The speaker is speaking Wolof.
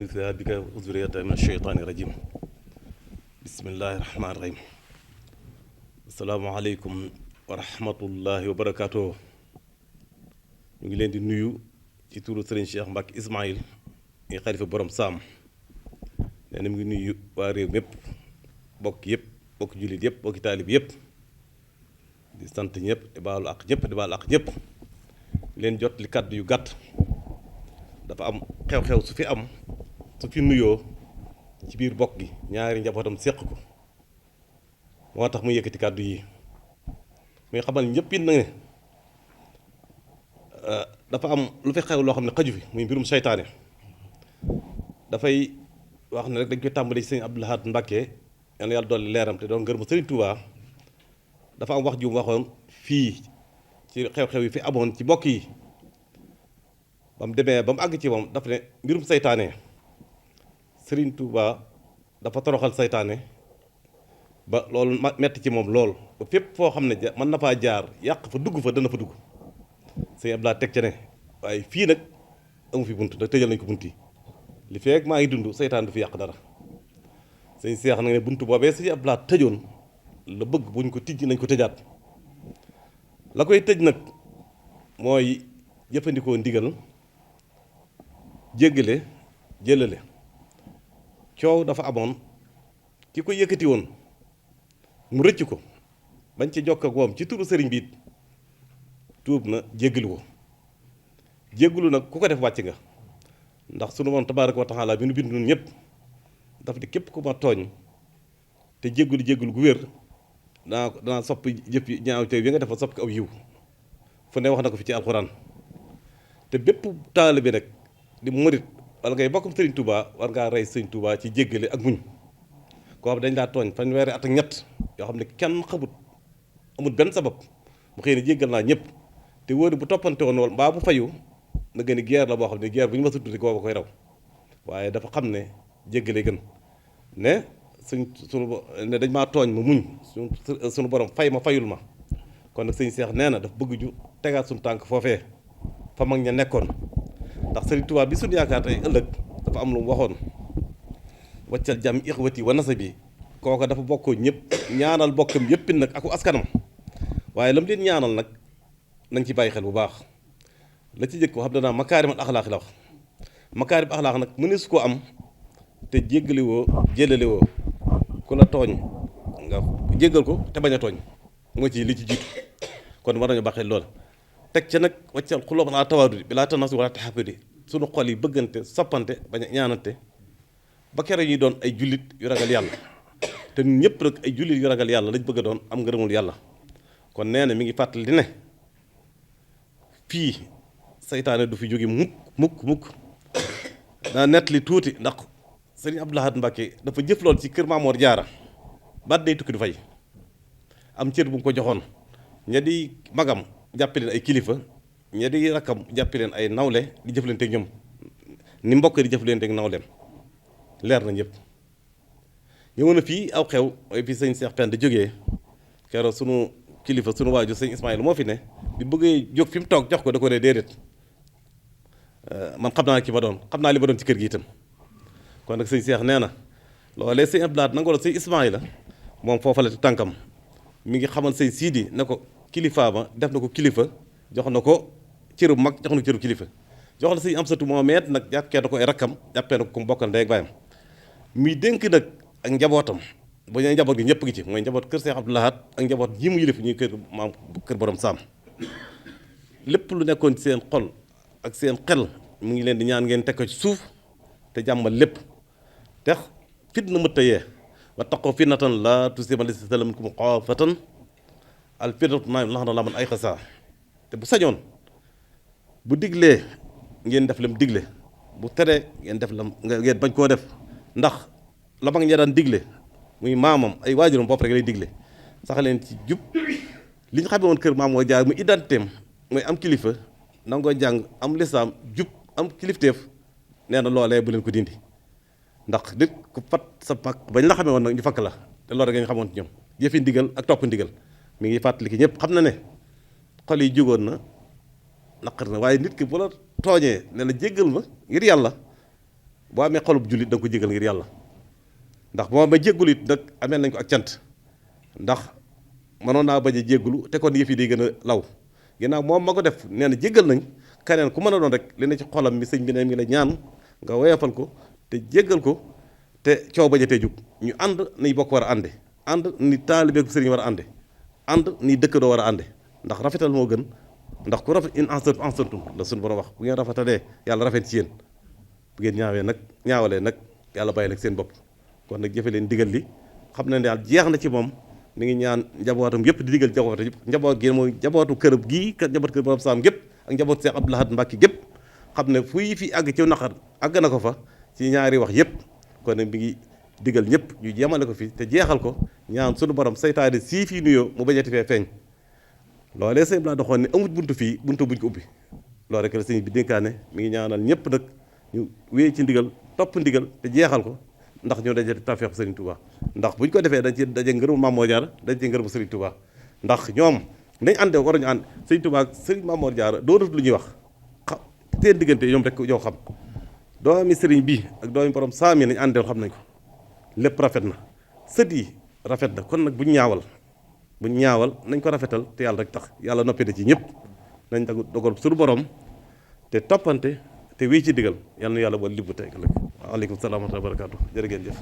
بك وذرية من الشيطان الرجيم بسم الله الرحمن الرحيم السلام عليكم ورحمة الله وبركاته ñu ngi leen di nuyu ci turu Serigne Cheikh Mbacke Ismaïl ngi xalifa borom saam nee na mu ngi nuyu waa réew mépp bokk yëpp bokk jullit yëpp bokki taalib yëpp di sant ñëpp di baalu ak ñëpp di baalu ak ñëpp leen jot li kàddu yu gàtt dafa am xew-xew su fi am su fi nuyoo ci biir bokk gi ñaari njabootam séq ko moo tax mu yëkkati kàddu yi muy xamal ñëpp it na ne dafa am lu fi xew loo xam ne xaju fi muy mbirum seytaane dafay wax ne rek dañ koy tàmbali ci sëñ Abdou Lahad Mbacké yal na yàlla dolli leeram te doon ngërëm Sëriñ Tuubaa dafa am wax ju mu waxoon fii ci xew-xew yi fi amoon ci bokk yi ba mu demee ba mu àgg ci moom dafa ne mbirum seytaane Sëriñ Tuubaa dafa toroxal seytaane ba loolu metti ci moom lool ba fépp foo xam ne mën na faa jaar yàq fa dugg fa dana fa dugg sëñ Abdou Lahad teg ca ne waaye fii nag amu fi bunt da tëjal nañ ko bunt yi li feek maa ngi dund seytaan du fi yàq dara sëñ Seex nag ne bunt boobee sëñ Abdou Lahad tëjoon la bëgg buñ ko tijji nañ ko tëjaat la koy tëj nag mooy jëfandikoo ndigal jéggale jëlale coow dafa amoon ki ko yëkkati woon mu rëcc ko bañ ci jokk ak moom ci turu sëriñ bi it tuub na jéggalu ko jéggalu nag ku ko def wàcc nga ndax sunu moom tabaaraka wa taala bi nu bind nun ñëpp daf di képp ku ma tooñ te jéggalu gu wér danaa soppi jëf yi ñaaw te yi nga defa soppi ko aw yiw fu ne wax na ko fi ci alxuraan te bépp taalibe bi nag di murit wala ngay bokkum Sëriñ Touba war ngaa rey Sëriñ Touba ci jéggale ak muñ koo xam dañ laa tooñ fanweeri at ak ñett yoo xam ne kenn xamut amut benn sabab mu xëy ne jéggal naa ñëpp te wóor bu toppante woon wala mbaa bu fayu na gën a guerre la boo xam ne guerre bu ñu ma suttuti koo koy raw waaye dafa xam ne jéggale gën ne sunu ne dañ maa tooñ ma muñ suñu borom fay ma fayul ma kon nag sëñ Seex nee na dafa bëgg ju tegaat suñu tànk foofee fa mag ña nekkoon ndax Sëriñ Tuubaa bi suñu yaakaar tey ëllëg dafa am lu mu waxoon waccal jàmm ixwati wa nasabi kooka dafa bokkoo ñëpp ñaanal bokkam yëppit nag aku askanam waaye lam leen ñaanal nag nañ ci bàyyi xel bu baax la ci jëkk xam danaa makaarimal axlaaq la wax makaarim axlaaq nag mënees koo am te jéggale woo jëlale woo ku la tooñ nga jéggal ko te bañ a tooñ moo ci li ci jiitu kon war nañu baaxee lool teg ca nag waccal xulóob laa tawaadudi bi laa tanaasu wala taxaafudi suñu xol yi bëggante soppante bañ a ñaanante ba kere ñuy doon ay jullit yu ragal yàlla te ñun ñëpp nag ay jullit yu ragal yàlla lañ bëgg a doon am ngërëmul yàlla kon nee na mi ngi fàttali ne fii seytaane du fi jóge mukk daa nett li tuuti ndax sëriñ Abdou Lahad Mbacké dafa jëf lool ci kër Maamoor Jaara baat day tukki du fay am cër bu mu ko joxoon ña di magam jàppe leen ay kilifa ña di rakkam jàppe leen ay nawle di jëflante ak ñoom ni mbokk di jëflante ak nawleem leer na ñëpp ñëwoon na fii aw xew mooy fii sëñ Seex Penda jógee keroog sunu kilifa sunu waajur sëñ Ismaïla moo fi ne bi bëggee jóg fi mu toog jox ko da ko ne déedéet man xam naa ki ma doon xam naa li ma doon ci kër gi itam kon nag sëñ Seex nee na loolee sëñ Abdou Lahad nangoo la sëñ Ismaïla moom foofa la tànkam mi ngi xamal sëñ Siidi ne ko kilifaa ma def na ko kilifa jox na ko cëru mag jox na ko cëru kilifa jox la sëñ Amsatu moo meet nag jàppee na ko ay rakkam jàppee na ko ku mu bokkal ndey ak baayam muy dénk nag ak njabootam ba ñooy njaboot gi ñëpp ngi ci mooy njaboot kër Seex Abdou Lahad ak njaboot ji mu yilif ñuy kër borom saam lépp lu nekkoon ci seen xol ak seen xel mu ngi leen di ñaan ngeen teg ko ci suuf te jàmmal lépp te fitna mëtta yee wa taqoo fitnatan laa tusiibanna llaziina zalamu minkum xaafatan al fitnatu laa man ay xasa te bu sañoon bu diglee ngeen def lam digle bu teree ngeen def lam ngeen bañ koo def ndax la mag ña daan digle muy maamam ay waajuram bopp rek lay digle sax leen ci jub li ñu xamee woon kër maam moo jaar mu identitéem mooy am kilifa nangoo jàng am lislaam jub am kilifteef nee na loolee bu leen ko dindi ndax nit ku fat sa pak bañ la xamee woon nag ñu fakk la te loolu rek nga xamoon ci ñoom jëfi ndigal ak topp ndigal mi ngi fàttali ki ñëpp xam na ne xol yi jugoon na naqar na waaye nit ki bu la tooñee ne la jéggal ma ngir yàlla boo amee xolub jullit da nga ko jégal ngir yàlla ndax boo ma jéggulu it nag amee nañ ko ak cant ndax mënoon naa bañ a jéggulu te kon yëf yi day gën a law ginnaaw moom ma ko def nee na jéggal nañ keneen ku mën a doon rek li ne ci xolam mi sëñ bi ne mi la ñaan nga woyofal ko te jéggal ko te coow bañ a tee jug ñu ànd ni bokk war a ànde ànd ni taalibe ko sëriñ war a ànde ànd ni dëkkandoo war a ànde ndax rafetal moo gën ndax ku rafet in ahsantum la suñu borom wax bu ngeen rafetalee yàlla rafet ci yéen bu ngeen ñaawalee nag yàlla bàyyi nag seen bopp kon nag jëfe leen digal li xam ne daal jeex na ci moom mi ngi ñaan njabootam yëpp di digal njabootam yëpp njaboot gi mooy njabootu kërëb gii njaboot kër borom saam gépp ak njaboot Cheikh Abdou Lahad Mbacké gépp xam ne fuy fi àgg ci naqar àgg na ko fa ci ñaari wax yëpp kon nag mi ngi digal ñëpp ñu yemale ko fi te jeexal ko ñaan sunu borom saytaane sii fii nuyoo mu bañati fee feeñ loolee sëñ bi laa doxoon ne amut buntu fii buntu buñ ko ubbi loolu rek la sëñ bi dénkaane mi ngi ñaanal ñëpp nag ñu wéy ci ndigal topp ndigal te jeexal ko ndax ñoo daje tawfeex Serigne Touba ndax buñ ko defee dañ ci daje ngërëmu Mamour Diarra dañ ci ngërëmu Serigne Touba ndax ñoom nañ ànde waruñu ànd Serigne Touba ak Serigne Mamour Diarra doonut lu ñuy wax seen diggante ñoom rek ñoo xam doomi Serigne bii ak doomi borom saami nañ àndewoon xam nañ ko lépp rafet na sët yi rafet na kon nag buñ ñaawal nañ ko rafetal te yàlla rek tax yàlla noppi na ci ñëpp nañ tagu dogal suñu borom te toppante te wéy ci digal yal na yàlla boole libbu tey ëllëg waaleykum salaam wa rahmatulah barakaatu jërë ngeen jëf